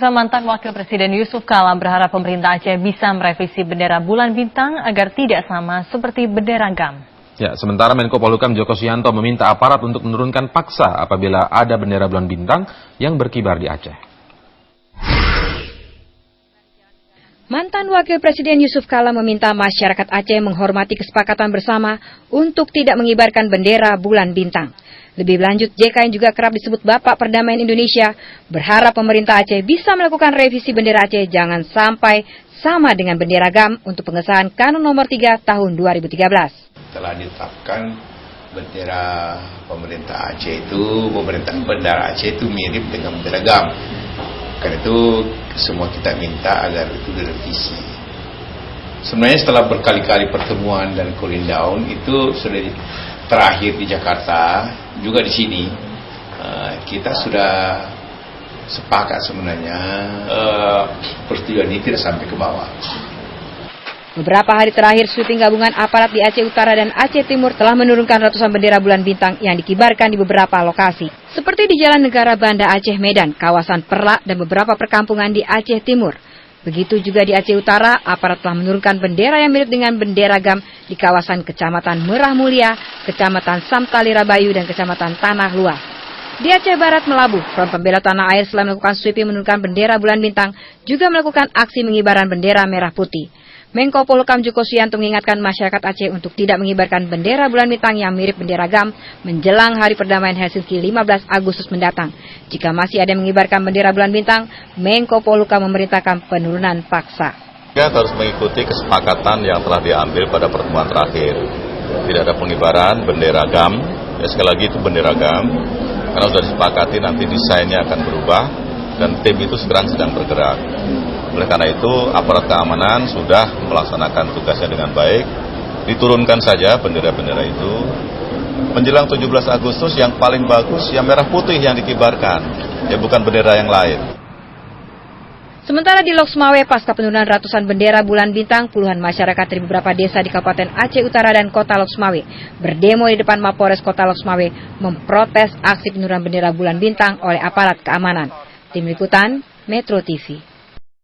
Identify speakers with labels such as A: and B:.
A: Pemirsa, mantan Wakil Presiden Yusuf Kala berharap pemerintah Aceh bisa merevisi bendera bulan bintang agar tidak sama seperti bendera GAM.
B: Ya, sementara Menko Polhukam Joko Sianto meminta aparat untuk menurunkan paksa apabila ada bendera bulan bintang yang berkibar di Aceh.
C: Mantan Wakil Presiden Yusuf Kala meminta masyarakat Aceh menghormati kesepakatan bersama untuk tidak mengibarkan bendera bulan bintang. Lebih lanjut, JK yang juga kerap disebut Bapak Perdamaian Indonesia berharap pemerintah Aceh bisa melakukan revisi bendera Aceh jangan sampai sama dengan bendera GAM untuk pengesahan Kanun Nomor 3 Tahun 2013.
D: Telah ditetapkan bendera pemerintah Aceh itu, bendera Aceh itu mirip dengan bendera GAM. Karena itu semua kita minta agar itu direvisi. Sebenarnya setelah berkali-kali pertemuan dan cooling down itu sudah terakhir di Jakarta, juga di sini kita sudah sepakat sebenarnya persetujuan ini tidak sampai ke bawah.
C: Beberapa hari terakhir, sweeping gabungan aparat di Aceh Utara dan Aceh Timur telah menurunkan ratusan bendera bulan bintang yang dikibarkan di beberapa lokasi. Seperti di Jalan Negara Banda Aceh Medan, kawasan Perlak, dan beberapa perkampungan di Aceh Timur. Begitu juga di Aceh Utara, aparat telah menurunkan bendera yang mirip dengan bendera GAM di kawasan Kecamatan Merah Mulia, Kecamatan Samtali Rabayu, dan Kecamatan Tanah Luas. Di Aceh Barat Melabu, Front Pembela Tanah Air setelah melakukan sweeping menurunkan bendera bulan bintang, juga melakukan aksi mengibarkan bendera merah putih. Menko Polhukam Joko Sianto mengingatkan masyarakat Aceh untuk tidak mengibarkan bendera bulan bintang yang mirip bendera GAM menjelang Hari Perdamaian Helsinki 15 Agustus mendatang. Jika masih ada yang mengibarkan bendera bulan bintang, Menko Polhukam memerintahkan penurunan paksa.
E: Kita harus mengikuti kesepakatan yang telah diambil pada pertemuan terakhir. Tidak ada pengibaran bendera GAM, ya sekali lagi itu bendera GAM, karena sudah disepakati nanti desainnya akan berubah dan tim itu sedang bergerak. Oleh karena itu, aparat keamanan sudah melaksanakan tugasnya dengan baik. Diturunkan saja bendera-bendera itu. Menjelang 17 Agustus yang paling bagus yang merah putih yang dikibarkan, ya bukan bendera yang lain.
C: Sementara di Lok Sumawe, pasca penurunan ratusan bendera bulan bintang, puluhan masyarakat dari beberapa desa di Kabupaten Aceh Utara dan Kota Lok Sumawe berdemo di depan Mapolres Kota Lok Sumawe memprotes aksi penurunan bendera bulan bintang oleh aparat keamanan. Tim Liputan, Metro TV.